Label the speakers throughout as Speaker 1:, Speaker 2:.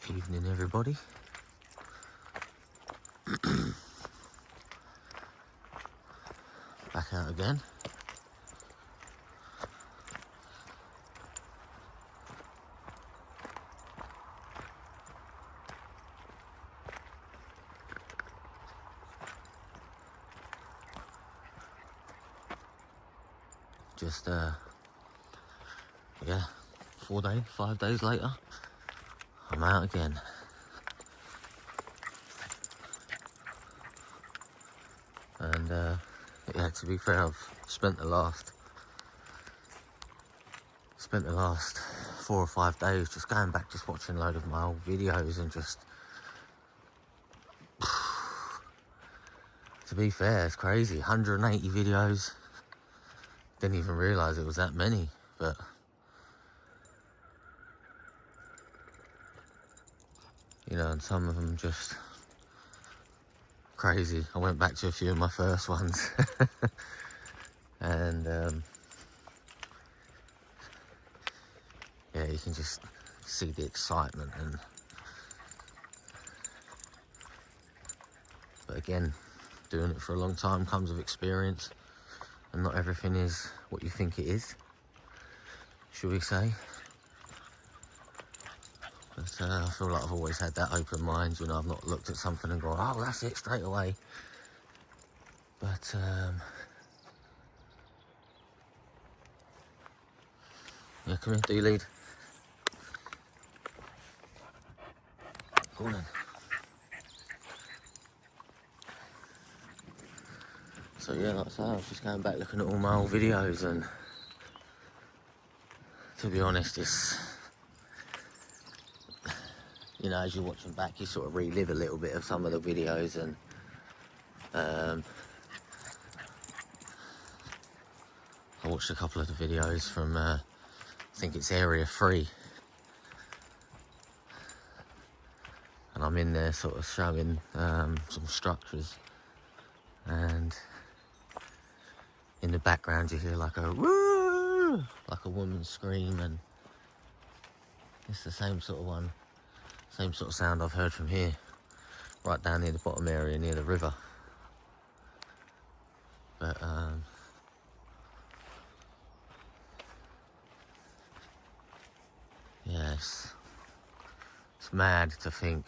Speaker 1: Evening, everybody. Back out again. Just yeah, 5 days later, I'm out again. And yeah, to be fair, I've spent the last 4 or 5 days just going back, just watching a load of my old videos, and just, to be fair, it's crazy. 180 videos. Didn't even realise it was that many, but you know, and some of them just crazy. I went back to a few of my first ones and yeah, you can just see the excitement. And but again, doing it for a long time comes with experience, and not everything is what you think it is, should we say. But I feel like I've always had that open mind, you know. I've not looked at something and gone, oh, that's it, straight away. But yeah, come here, do you lead? Go on then. So yeah, like I say, I was just going back looking at all my old videos, and to be honest, it's, you know, as you're watching back, you sort of relive a little bit of some of the videos. And I watched a couple of the videos from, I think it's Area 3. And I'm in there sort of showing some structures. And in the background you hear like a woo, like a woman scream, and it's the same sort of one, same sort of sound I've heard from here, right down near the bottom area, near the river. But yeah, it's mad to think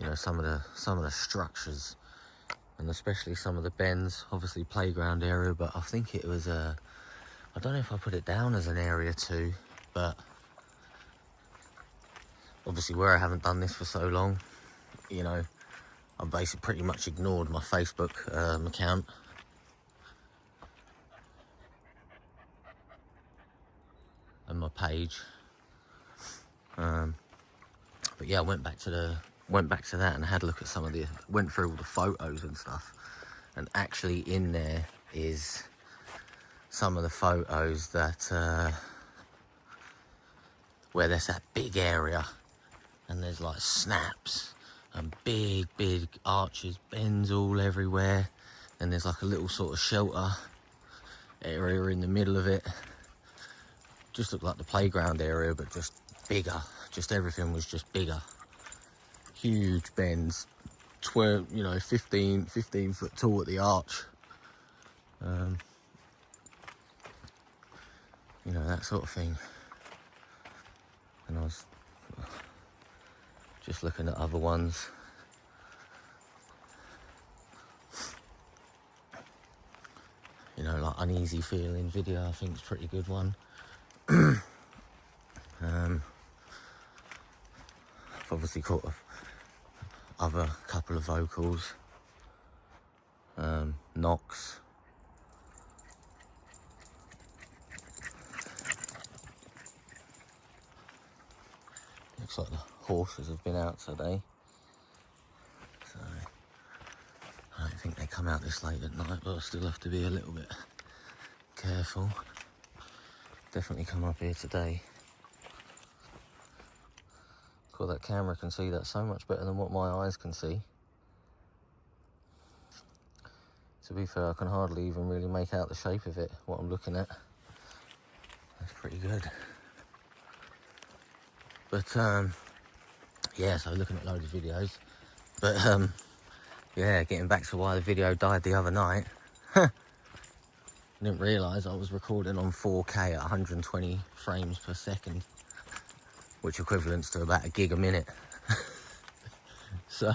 Speaker 1: you know, some of the structures, and especially some of the bends, obviously playground area, but I think it was I don't know if I put it down as an area 2, but obviously where I haven't done this for so long, you know, I've basically pretty much ignored my Facebook account. And my page. But yeah, I went back to that and had a look at some of the, went through all the photos and stuff. And actually in there is some of the photos that where there's that big area, and there's like snaps and big arches, bends all everywhere, and there's like a little sort of shelter area in the middle of it. Just looked like the playground area, but just bigger. Just everything was just bigger. Huge bends, 12, you know, 15 foot tall at the arch. You know, that sort of thing. And I was just looking at other ones. You know, like Uneasy Feeling video, I think is a pretty good one. I've obviously caught other couple of vocals. Knox. Looks like the horses have been out today. So I don't think they come out this late at night, but I still have to be a little bit careful. Definitely come up here today. Cool, that camera can see that so much better than what my eyes can see. To be fair, I can hardly even really make out the shape of it, what I'm looking at. That's pretty good. But yeah, so looking at loads of videos. But yeah, getting back to why the video died the other night. I didn't realise I was recording on 4K at 120 frames per second, which equivalents to about a gig a minute. So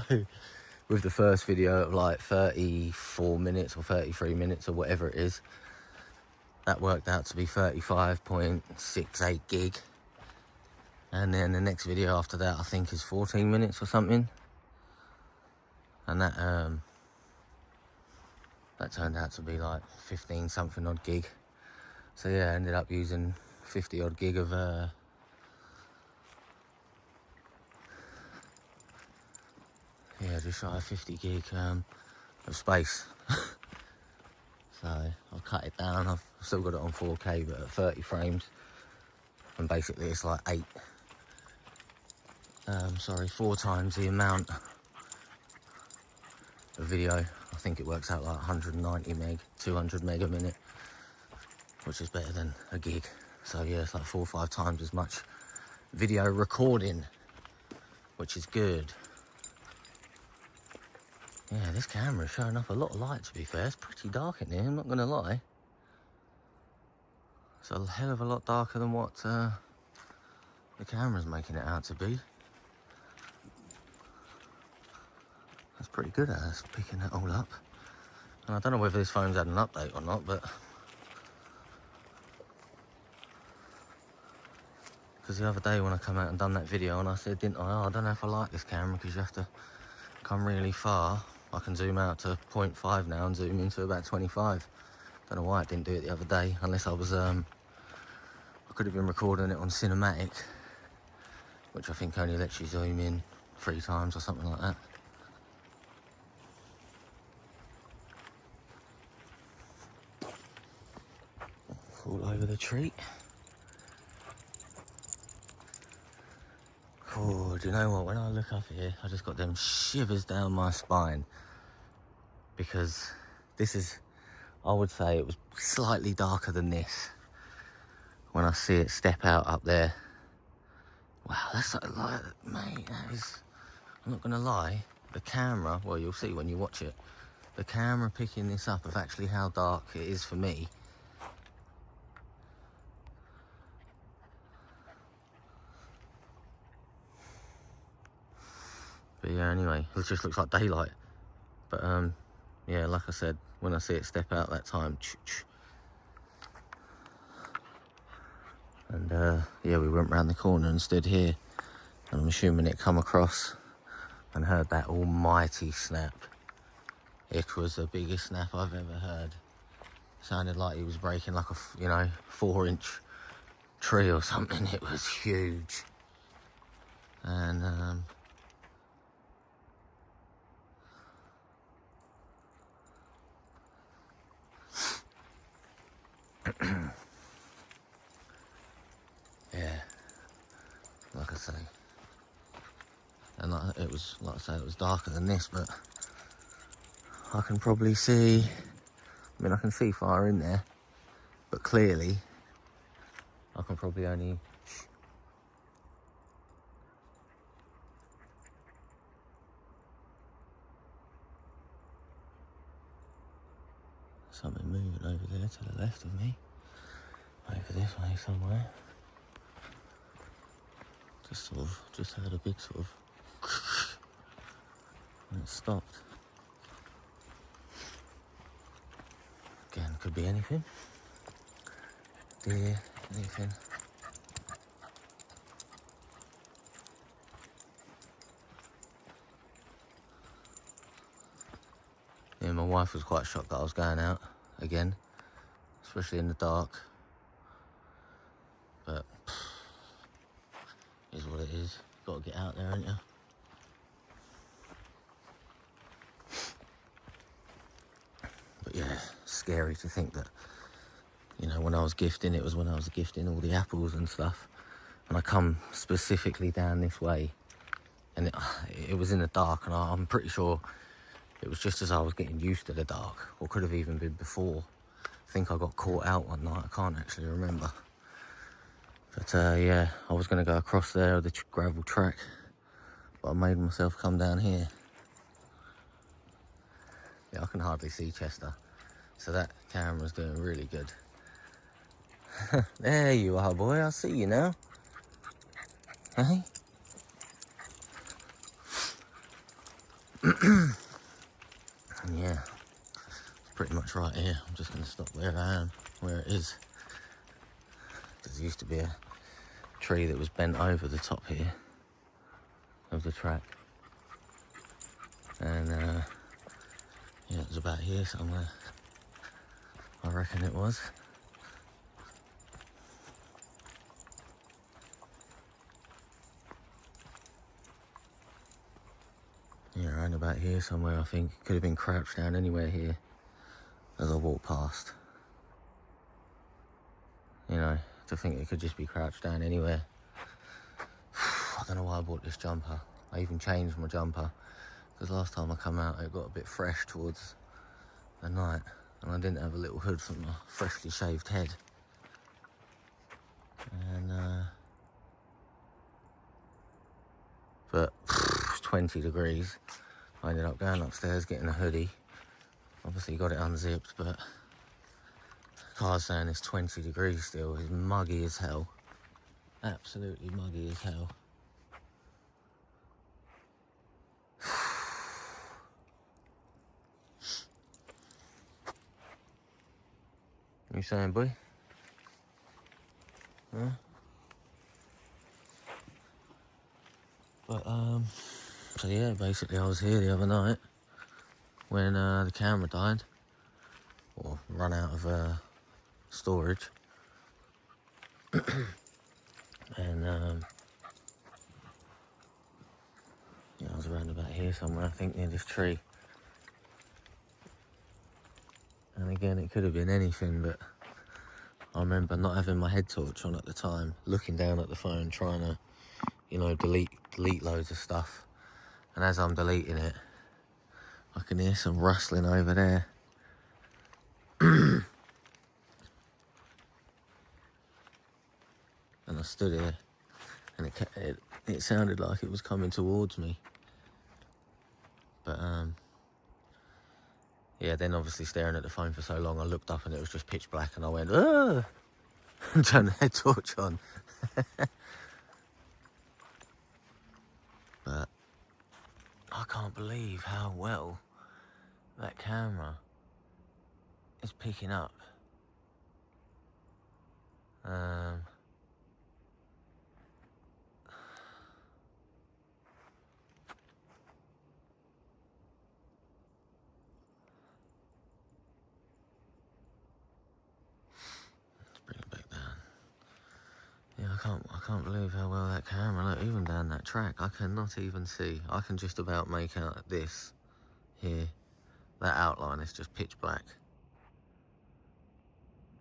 Speaker 1: with the first video of like 34 minutes or 33 minutes or whatever it is, that worked out to be 35.68 gig. And then the next video after that, I think, is 14 minutes or something. And that turned out to be like 15 something odd gig. So yeah, I ended up using 50 odd gig of yeah, just shy of 50 gig of space. So I've cut it down. I've still got it on 4K, but at 30 frames. And basically it's like 4 times the amount of video. I think it works out like 190 meg, 200 meg a minute, which is better than a gig. So yeah, it's like 4 or 5 times as much video recording, which is good. Yeah, this camera is showing up a lot of light, to be fair. It's pretty dark in here, I'm not gonna lie. It's a hell of a lot darker than what the camera's making it out to be. That's pretty good at us picking that all up. And I don't know whether this phone's had an update or not, but because the other day when I come out and done that video and I said, didn't I, oh, I don't know if I like this camera because you have to come really far. I can zoom out to 0.5 now and zoom into about 25. Don't know why it didn't do it the other day, unless I was I could have been recording it on cinematic, which I think only lets you zoom in 3 times or something like that. All over the tree. Oh, do you know what? When I look up here, I just got them shivers down my spine. Because this is, I would say it was slightly darker than this. When I see it step out up there. Wow, that's like, mate, that is, I'm not gonna lie, the camera, well, you'll see when you watch it, the camera picking this up of actually how dark it is for me. But yeah, anyway, it just looks like daylight. But yeah, like I said, when I see it step out that time, and yeah, we went round the corner and stood here, and I'm assuming it come across and heard that almighty snap. It was the biggest snap I've ever heard. Sounded like he was breaking like a, 4-inch tree or something. It was huge. And yeah, like I say, and it was, like I say, it was darker than this, but I can probably see, I mean, I can see far in there, but clearly I can probably only, something moving over there to the left of me, over this way somewhere. Just heard a big sort of and it stopped. Again, could be anything. Deer, anything. Yeah, my wife was quite shocked that I was going out again, especially in the dark. But is what it is. Got to get out there, ain't you? But yeah, scary to think that, when I was gifting, it was when I was gifting all the apples and stuff, and I come specifically down this way, and it was in the dark, and I'm pretty sure it was just as I was getting used to the dark, or could have even been before. I think I got caught out one night, I can't actually remember. But yeah, I was going to go across there with the gravel track, but I made myself come down here. Yeah, I can hardly see Chester, so that camera's doing really good. There you are, boy. I see you now. Hey? Yeah, it's pretty much right here. I'm just going to stop where I am, where it is. There used to be a tree that was bent over the top here of the track. And yeah, it was about here somewhere. I reckon it was. Yeah, around about here somewhere, I think. Could have been crouched down anywhere here as I walked past. You know, to think it could just be crouched down anywhere. I don't know why I bought this jumper. I even changed my jumper, because last time I come out it got a bit fresh towards the night, and I didn't have a little hood for my freshly shaved head. And but 20 degrees. I ended up going upstairs, getting a hoodie. Obviously got it unzipped, but the car's saying it's 20 degrees still. It's muggy as hell. Absolutely muggy as hell. You saying, boy? Huh? But so yeah, basically I was here the other night when the camera died, or run out of storage. And yeah, I was around about here somewhere, I think near this tree. And again, it could have been anything, but I remember not having my head torch on at the time, looking down at the phone, trying to, you know, delete loads of stuff. And as I'm deleting it, I can hear some rustling over there. And I stood here, and it sounded like it was coming towards me. But yeah, then obviously staring at the phone for so long, I looked up and it was just pitch black, and I went, ah! And turned the head torch on. But I can't believe how well that camera is picking up. Let's bring it back down. Yeah, I can't believe how well that camera, look, even down that track, I cannot even see. I can just about make out this here. That outline is just pitch black.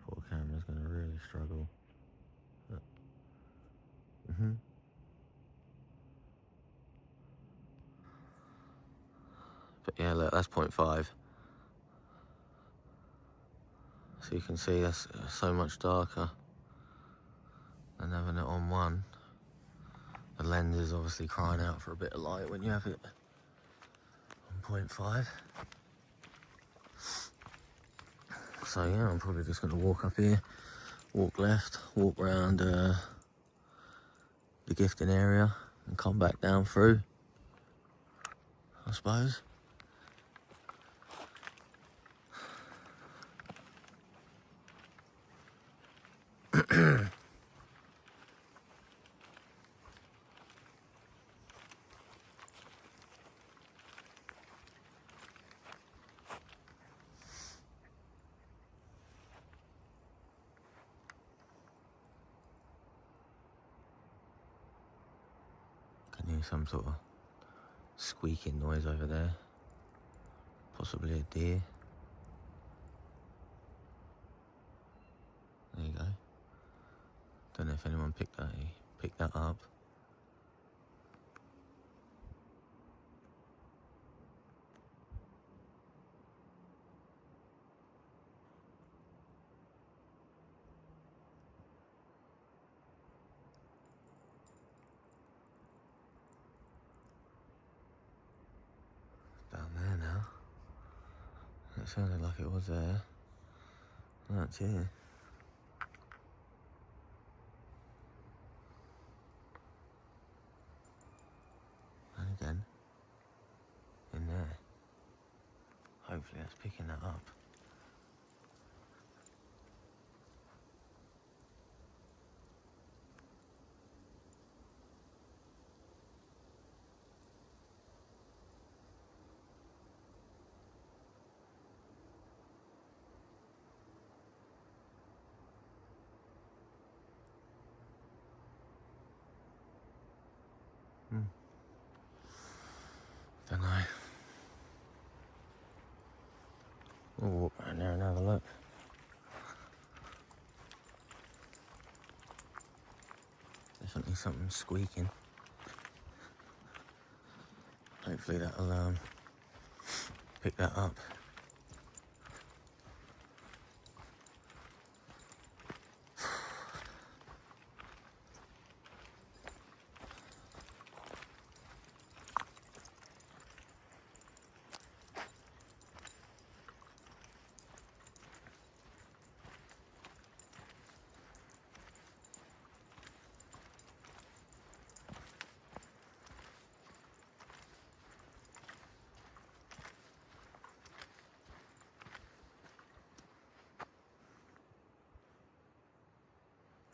Speaker 1: Poor camera's gonna really struggle. But yeah, look, that's 0.5. So you can see that's so much darker than having it on 1. The lens is obviously crying out for a bit of light when you have it on 0.5. So yeah, I'm probably just gonna walk up here, walk left, walk round the gifting area and come back down through, I suppose. Can hear some sort of squeaking noise over there. Possibly a deer. There you go. Don't know if anyone picked that up. It sounded like it was there. That's here. And again, in there. Hopefully that's picking that up. Don't know. We'll walk around there and have a look. Definitely something squeaking. Hopefully that'll pick that up.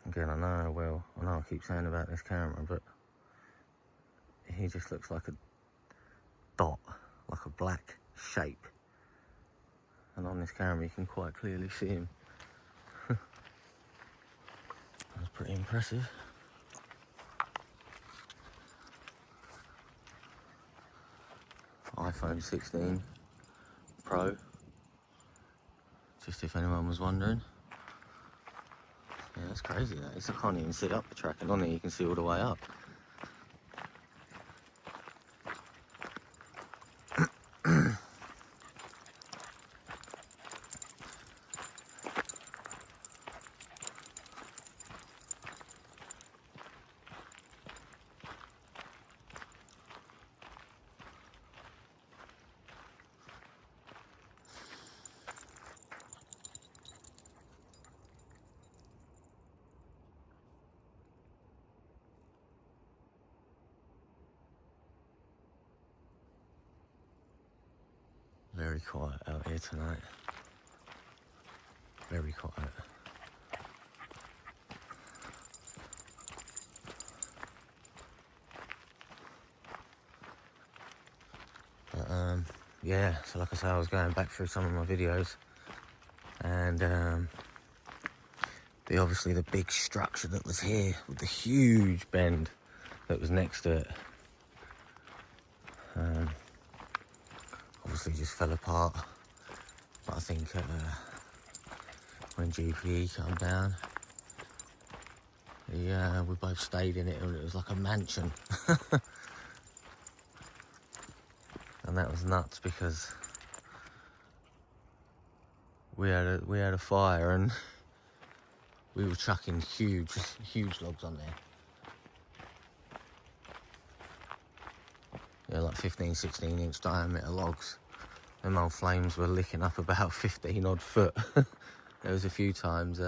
Speaker 1: Again, I know I keep saying about this camera, but he just looks like a dot, like a black shape. And on this camera, you can quite clearly see him. That's pretty impressive. iPhone 16 Pro, just if anyone was wondering. Yeah, that's crazy that is. I can't even see up the track, and on there you can see all the way up. Very quiet out here tonight. Very quiet. But yeah, so like I say, I was going back through some of my videos, and obviously the big structure that was here with the huge bend that was next to it, obviously just fell apart. But I think when GPE came down, we both stayed in it, and it was like a mansion. And that was nuts because we had a fire, and we were chucking huge logs on there. Yeah, like 15, 16 inch diameter logs. Them old flames were licking up about 15 odd foot. There was a few times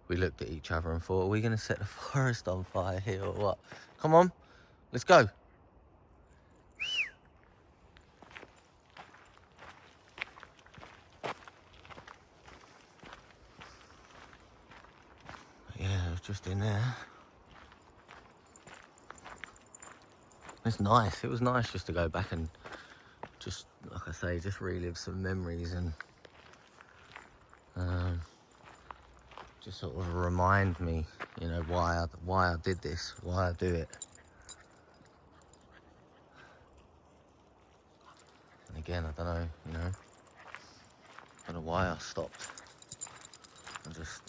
Speaker 1: we looked at each other and thought, are we going to set the forest on fire here or what? Come on, let's go. But yeah, it was just in there. It's nice. It was nice just to go back and just, like I say, just relive some memories and just sort of remind me, you know, why I did this, why I do it. And again, I don't know, you know, I don't know why I stopped. I just,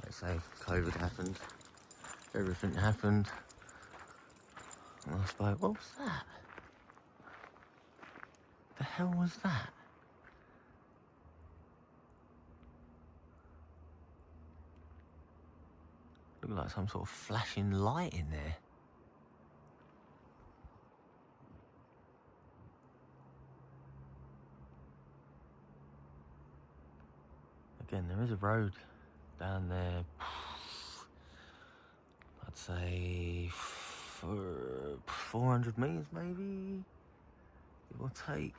Speaker 1: like I say, COVID happened, everything happened, and I was like, what was that? The hell was that? Looked like some sort of flashing light in there. Again, there is a road down there. I'd say for 400 metres maybe, give or take.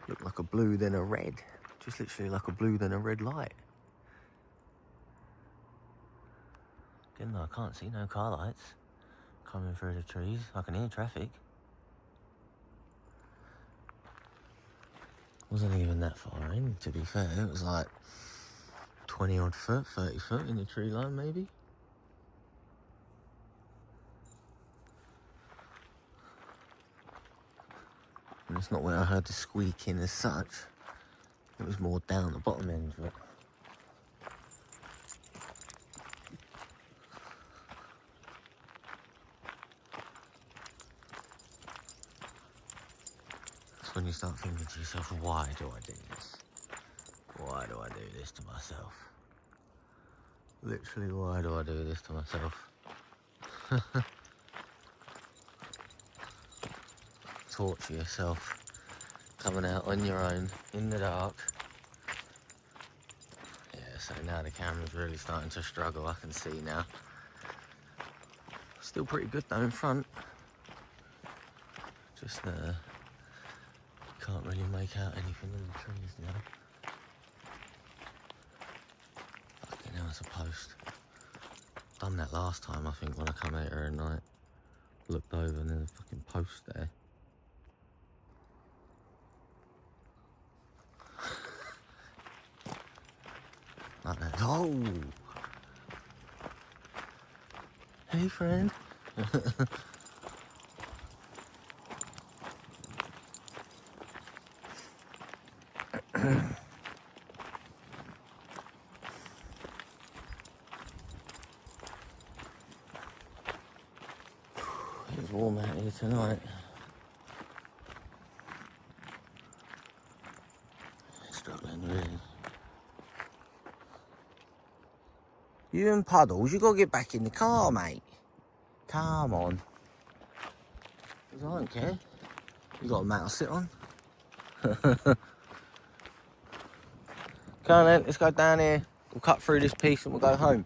Speaker 1: Looked like a blue then a red. Just literally like a blue then a red light. Again though, I can't see no car lights coming through the trees. I can hear traffic. Wasn't even that far in, to be fair. It was like 20 odd foot, 30 foot in the tree line maybe. And it's not where I heard the squeaking as such. It was more down the bottom end of it. That's when you start thinking to yourself, why do I do this? Why do I do this to myself? Literally, why do I do this to myself? Torture yourself, coming out on your own, in the dark. Yeah, so now the camera's really starting to struggle, I can see now. Still pretty good though in front. Just can't really make out anything in the trees now. Fucking hell, it's a post. Done that last time, I think, when I come out here at night. Looked over and there's a fucking post there. Like that. Oh! Hey, friend. It's warm out here tonight. Struggling really. You and Puddles, you gotta get back in the car, mate. Come on. 'Cause I don't care. You got a mat to sit on. Come on then, let's go down here. We'll cut through this piece and we'll go home.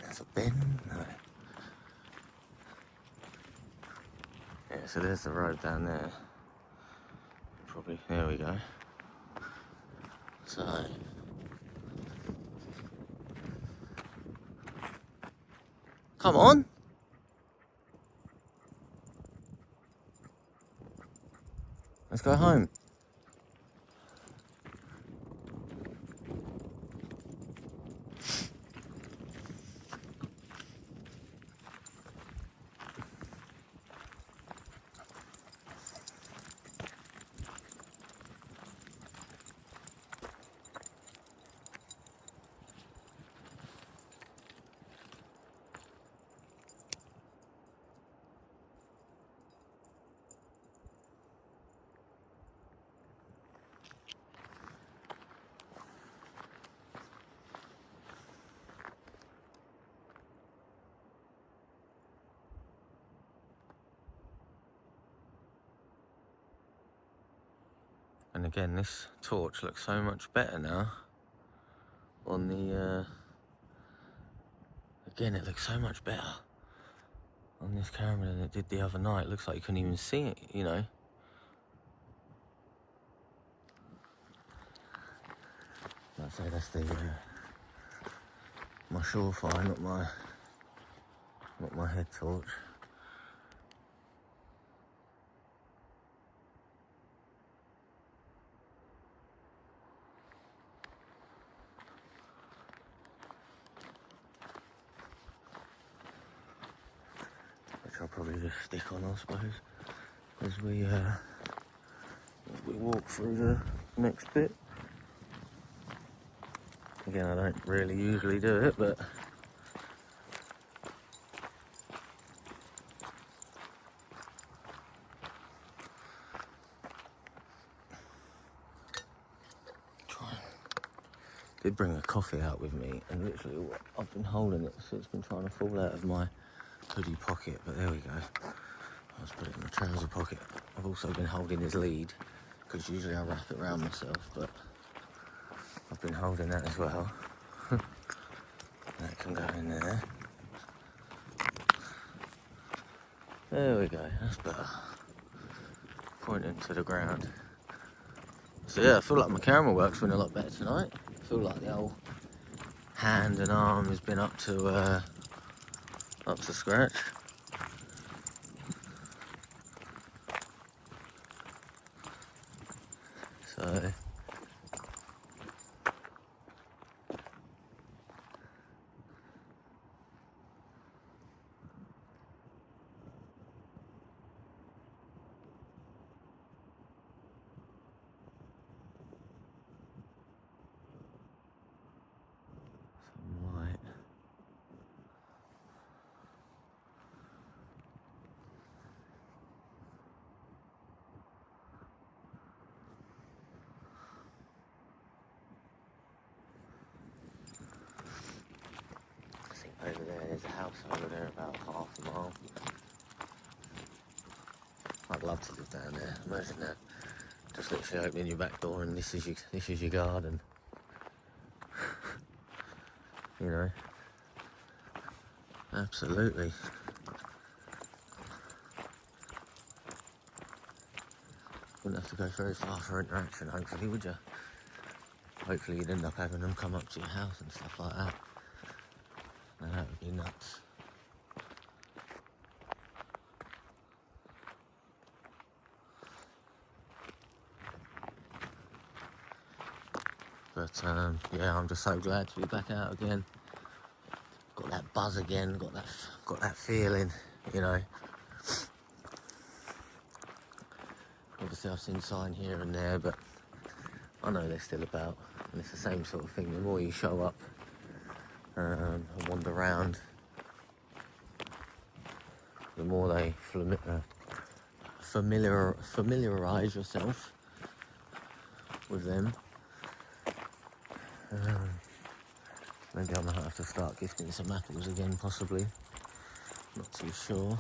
Speaker 1: There's a bin. No. Yeah, so there's the road down there. Probably, there we go. So, come on. Let's go home. And again, this torch looks so much better now on the, again, it looks so much better on this camera than it did the other night. It looks like you couldn't even see it, you know. I'd say that's the, my Surefire, not my head torch. Which I'll probably just stick on, I suppose, as we walk through the next bit. Again, I don't really usually do it, but did bring a coffee out with me, and literally I've been holding it, so it's been trying to fall out of my hoodie pocket, but there we go. I just put it in the trouser pocket. I've also been holding his lead, because usually I wrap it around myself, but I've been holding that as well. That can go in there. There we go, that's better. Pointing to the ground. So yeah, I feel like my camera work's been a lot better tonight. I feel like the old hand and arm has been up to scratch. So some light. I think over there's a house over there about half a mile. I'd love to live down there. Imagine that. Just literally opening your back door and this is your garden. You know. Absolutely. Wouldn't have to go very far for interaction, hopefully, would you? Hopefully you'd end up having them come up to your house and stuff like that. Now that would be nuts. But yeah, I'm just so glad to be back out again. Got that buzz again, got that feeling, you know. Obviously I've seen sign here and there, but I know they're still about, and it's the same sort of thing. The more you show up and wander around, the more they familiarise yourself with them. Maybe I might have to start gifting some apples again, possibly. Not too sure.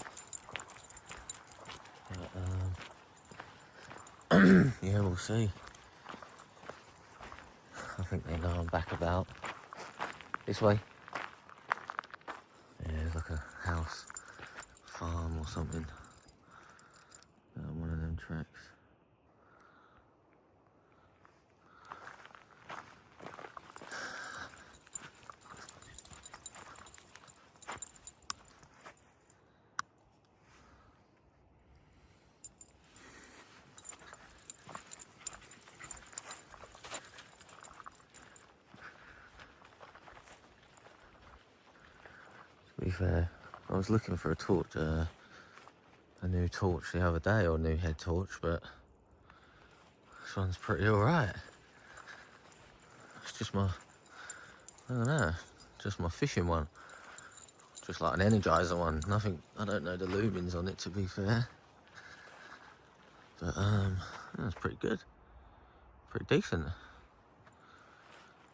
Speaker 1: But, yeah, we'll see. I think they know I'm back about. This way. Yeah, there's like a house, farm or something. One of them tracks. To be fair, I was looking for a torch, a new torch the other day, or a new head torch, but this one's pretty alright. It's just my, I don't know, just my fishing one. Just like an Energizer one. Nothing, I don't know the lumens on it, to be fair. But that's pretty good. Pretty decent.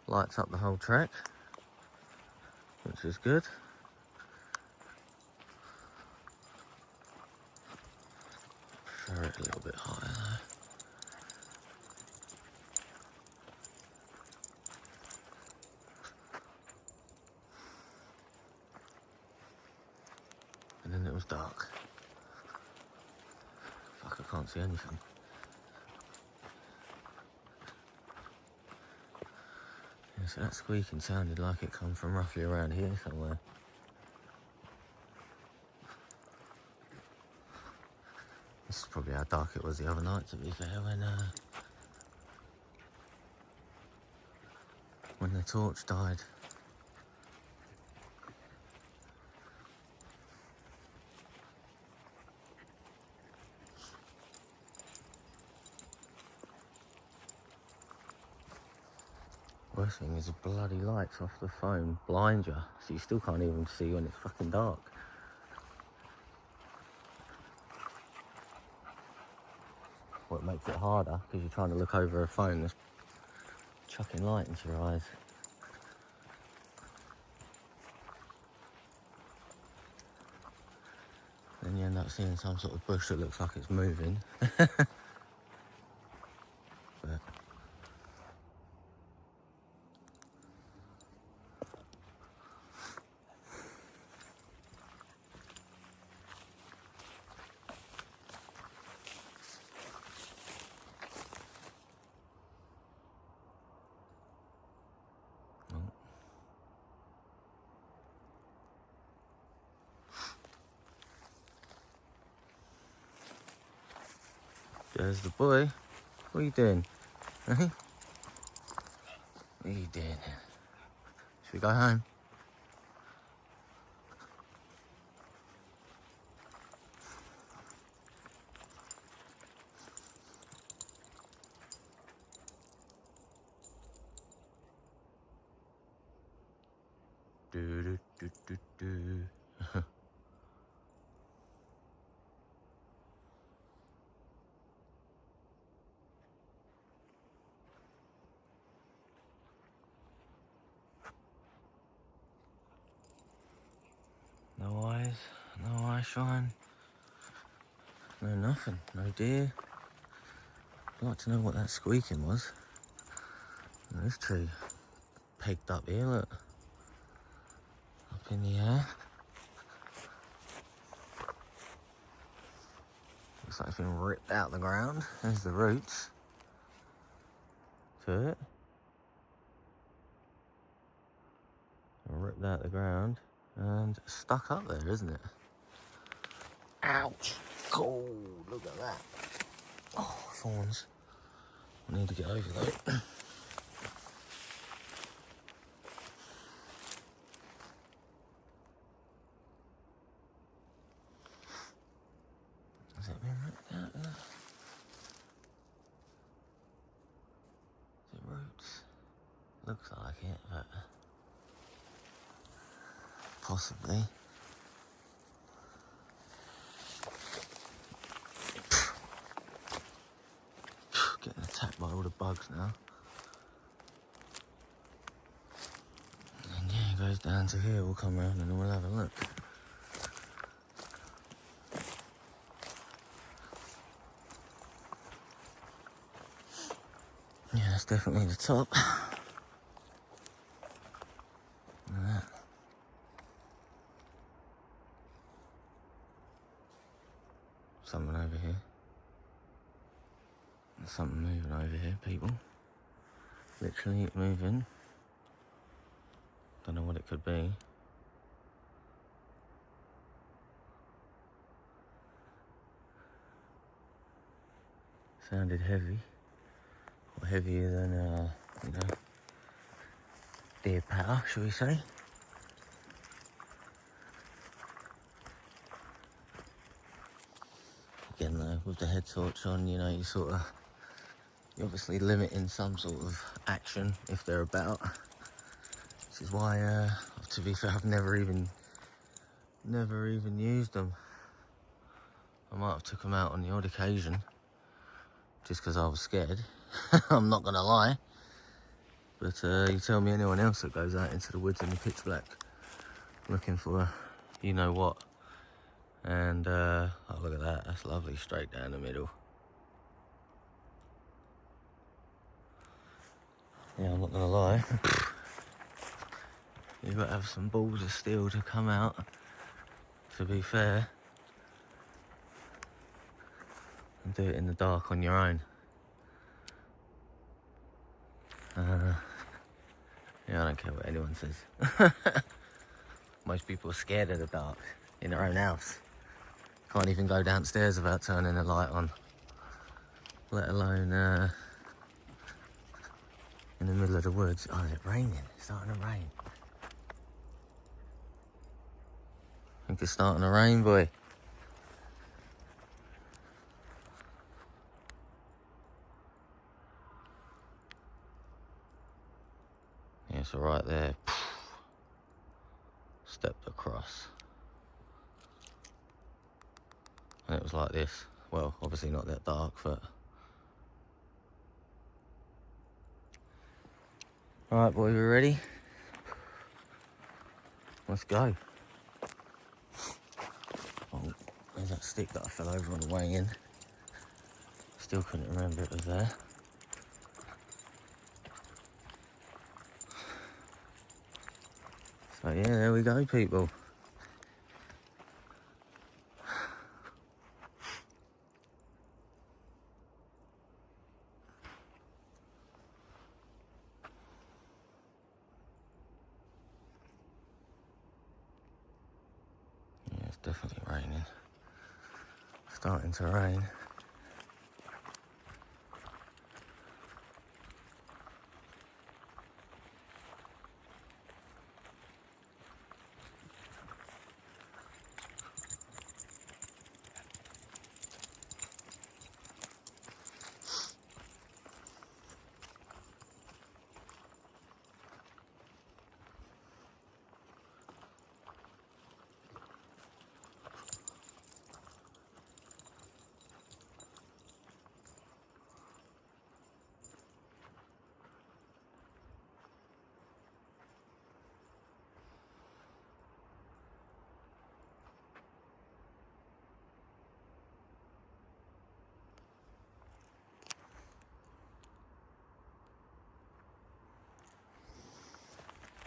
Speaker 1: Lights up the whole track, which is good. Prefer it a little bit higher though. And then it was dark. Fuck, I can't see anything. Yeah, so that squeaking sounded like it come from roughly around here somewhere. This is probably how dark it was the other night, to be fair, when the torch died. Worst thing is the bloody lights off the phone blind you, so you still can't even see when it's fucking dark. Well, it makes it harder because you're trying to look over a phone that's chucking light into your eyes. seeing some sort of bush that looks like it's moving. But there's the boy. What are you doing? What are you doing? Should we go home? Do do do do do. No eyes, no eye shine, no nothing, no deer. I'd like to know what that squeaking was. And this tree pegged up here, look. Up in the air. Looks like it's been ripped out the ground. There's the roots to it. Ripped out the ground and stuck up there, isn't it? Ouch! Cold, look at that. Oh, thorns. I need to get over though. Has it been ripped out? Is it roots? Looks like it, but possibly. Getting attacked by all the bugs now. And yeah, it goes down to here. We'll come around and then we'll have a look. Yeah, that's definitely the top. Look at that. Something over here. There's something moving over here, people. Literally moving. Don't know what it could be. Sounded heavy. Or heavier than, you know, deer patter, shall we say. Again though, with the head torch on, you know, you're obviously limiting some sort of action if they're about. Which is why, to be fair, I've never even used them. I might have took them out on the odd occasion, just because I was scared. I'm not gonna lie. But you tell me anyone else that goes out into the woods in the pitch black looking for you know what. And oh, look at that, that's lovely, straight down the middle. Yeah, I'm not gonna lie. You've got to have some balls of steel to come out, to be fair, and do it in the dark on your own. Yeah, I don't care what anyone says. Most people are scared of the dark in their own house. Can't even go downstairs without turning the light on, let alone in the middle of the woods. Oh, is it raining? It's starting to rain. I think it's starting to rain, boy. Yeah, so right there, stepped across. And it was like this. Well, obviously not that dark, but... Alright, boy, we ready? Let's go. Oh, There's that stick that I fell over on the way in. Still couldn't remember it was there. So yeah, there we go, people. Yeah, it's definitely raining. Starting to rain.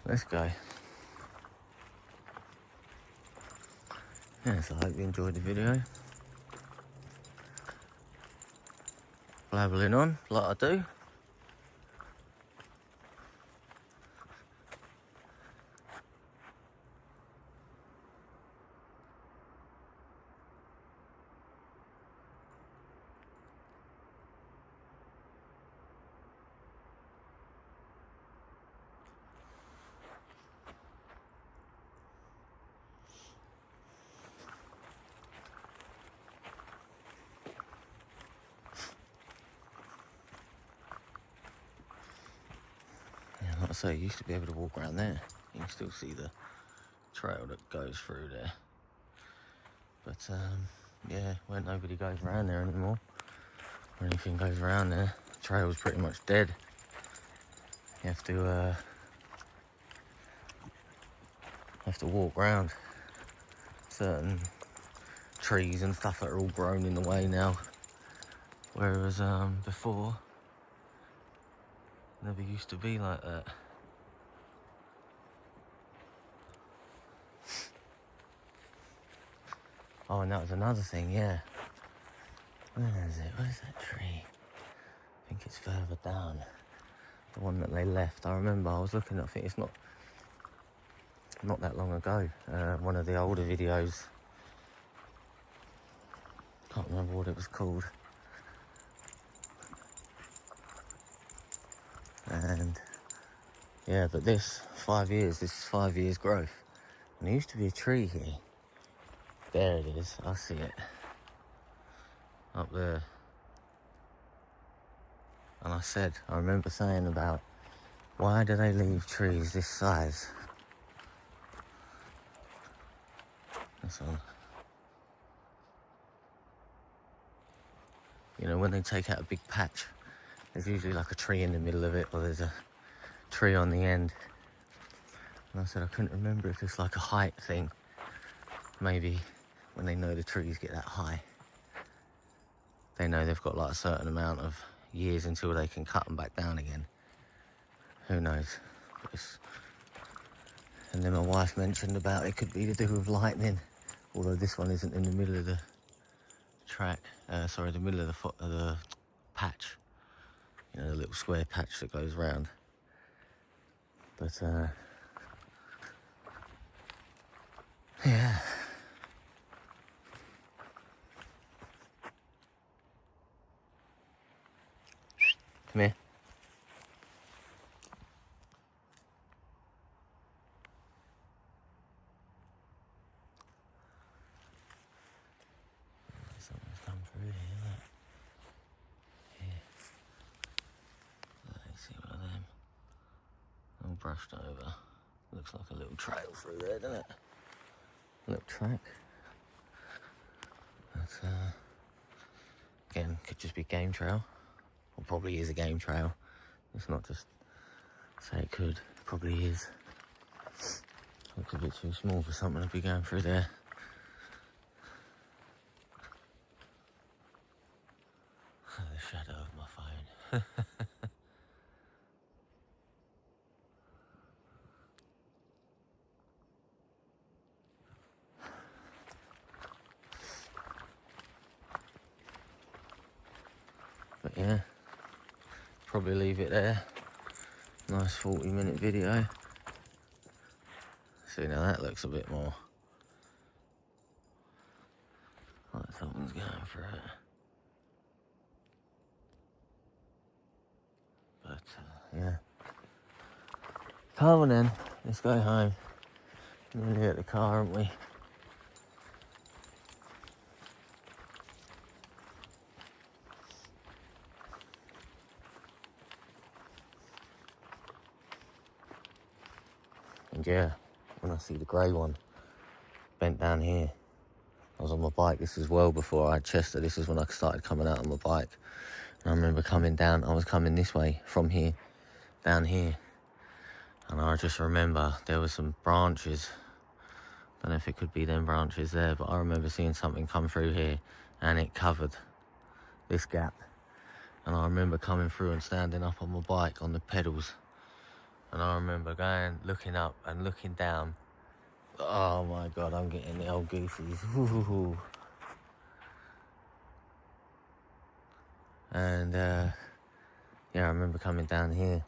Speaker 1: Let's go. Yeah, so I hope you enjoyed the video. Blabbling on, like I do. Yeah, like I say, you used to be able to walk around there. You can still see the trail that goes through there. But yeah, when nobody goes around there anymore, or anything goes around there, the trail's pretty much dead. You have to walk around certain trees and stuff that are all grown in the way now. Whereas before, never used to be like that. Oh, and that was another thing, yeah. Where is it? Where's that tree? I think it's further down. The one that they left. I remember I was looking, I think it's not that long ago. One of the older videos. Can't remember what it was called. And yeah, but this is 5 years growth. And there used to be a tree here. There it is, I see it. Up there. And I remember saying about, why do they leave trees this size? This one. You know, when they take out a big patch, there's usually like a tree in the middle of it, or there's a tree on the end. And I said I couldn't remember if it's like a height thing. Maybe when they know the trees get that high, they know they've got like a certain amount of years until they can cut them back down again. Who knows? And then my wife mentioned about it could be to do with lightning, although this one isn't in the middle of the track. The middle of the patch. You know, the little square patch that goes round. But yeah. Come here. Something's come through here, look. Here. Let me see one of them. All brushed over. Looks like a little trail through there, doesn't it? A little track. But again, could just be game trail. Or probably is a game trail. It's not just say it could. It probably is. Looks a bit too small for something to be going through there. shadow of my phone. But yeah, probably leave it there. Nice 40-minute video. See, now that looks a bit more like something's going for it. But yeah. Come on then, let's go home. We're nearly at the car, aren't we? And yeah, when I see the grey one bent down here, I was on my bike. This is well before I had Chester. This is when I started coming out on my bike. And I remember coming down, I was coming this way from here, down here. And I just remember there were some branches. Don't know if it could be them branches there, but I remember seeing something come through here and it covered this gap. And I remember coming through and standing up on my bike on the pedals. And I remember going, looking up and looking down. Oh my God, I'm getting the old goofies. Ooh. And yeah, I remember coming down here.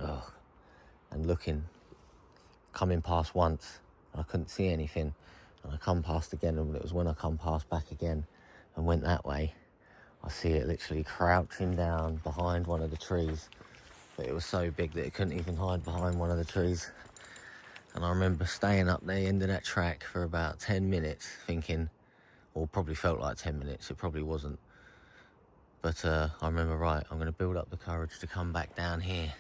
Speaker 1: Oh, and looking, coming past once. I couldn't see anything. And I come past again, and it was when I come past back again and went that way, I see it literally crouching down behind one of the trees. But it was so big that it couldn't even hide behind one of the trees. And I remember staying up the end of that track for about 10 minutes thinking, or probably felt like 10 minutes, it probably wasn't. But I remember, right, I'm going to build up the courage to come back down here.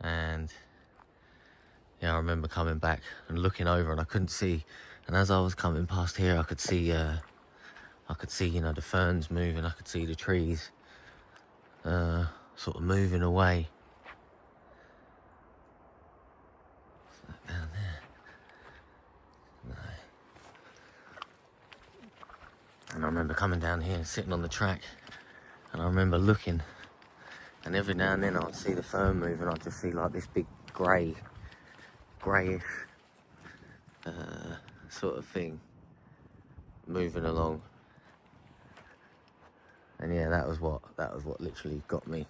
Speaker 1: And yeah, I remember coming back and looking over, and I couldn't see. And as I was coming past here, I could see, you know, the ferns moving. I could see the trees sort of moving away. What's that down there? No. And I remember coming down here and sitting on the track, and I remember looking, and every now and then I'd see the fern move, and I'd just see like this big greyish sort of thing moving along. And yeah, that was what literally got me.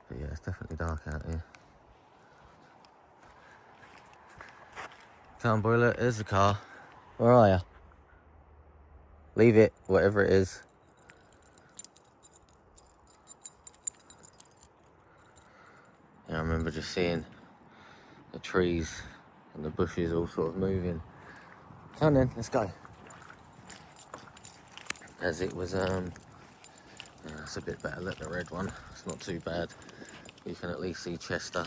Speaker 1: But yeah, it's definitely dark out here. Come on, boy, look, there's the car. Where are you? Leave it, whatever it is. Yeah, I remember just seeing the trees and the bushes all sort of moving. Come on then, let's go. As it was, it's a bit better, look, the red one. It's not too bad. You can at least see Chester.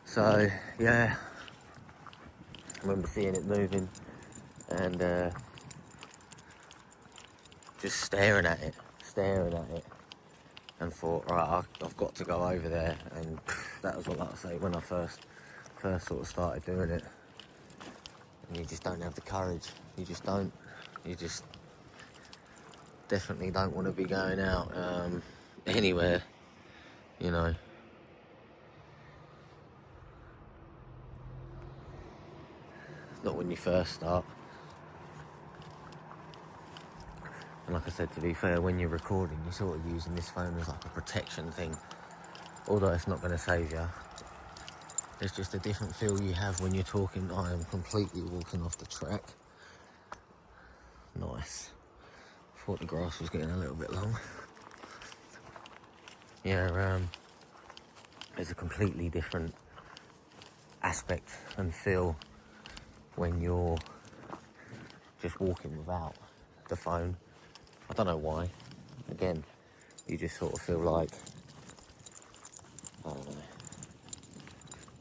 Speaker 1: So, yeah. I remember seeing it moving and just staring at it. And thought, right, I've got to go over there. And that was what I say when I first sort of started doing it. And you just don't have the courage. You just don't. You just definitely don't want to be going out anywhere, you know. Not when you first start. And like I said, to be fair, when you're recording, you're sort of using this phone as like a protection thing. Although it's not going to save you. It's just a different feel you have when you're talking. I am completely walking off the track. Nice. Thought the grass was getting a little bit long. Yeah, there's a completely different aspect and feel when you're just walking without the phone. I don't know why. Again, you just sort of feel like, I don't know,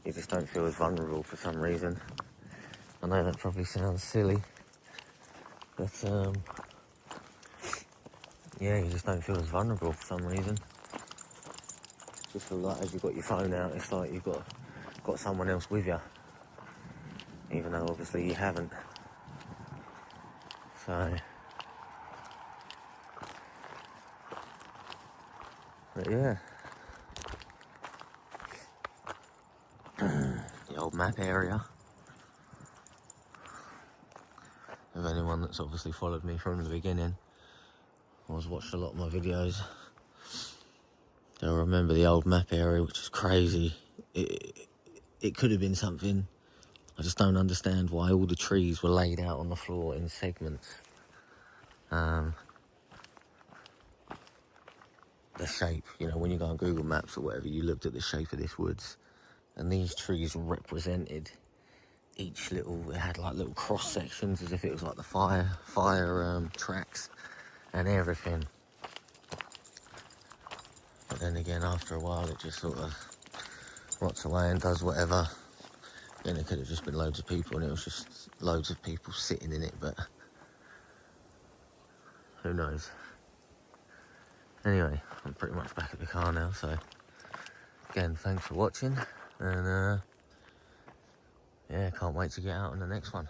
Speaker 1: you just don't feel as vulnerable for some reason. I know that probably sounds silly, but yeah, you just don't feel as vulnerable for some reason. Just feel like as you've got your phone out, it's like you've got someone else with you, even though obviously you haven't. So, but yeah, the old map area. If anyone that's obviously followed me from the beginning or has watched a lot of my videos, they'll remember the old map area, which is crazy. It could have been something. I just don't understand why all the trees were laid out on the floor in segments. The shape, you know, when you go on Google Maps or whatever, you looked at the shape of this woods, and these trees represented each little, it had like little cross sections as if it was like the fire tracks and everything. But then again, after a while, it just sort of rots away and does whatever. Then it could have just been loads of people and it was just loads of people sitting in it, but who knows. Anyway, I'm pretty much back at the car now, so again, thanks for watching, and yeah, can't wait to get out on the next one.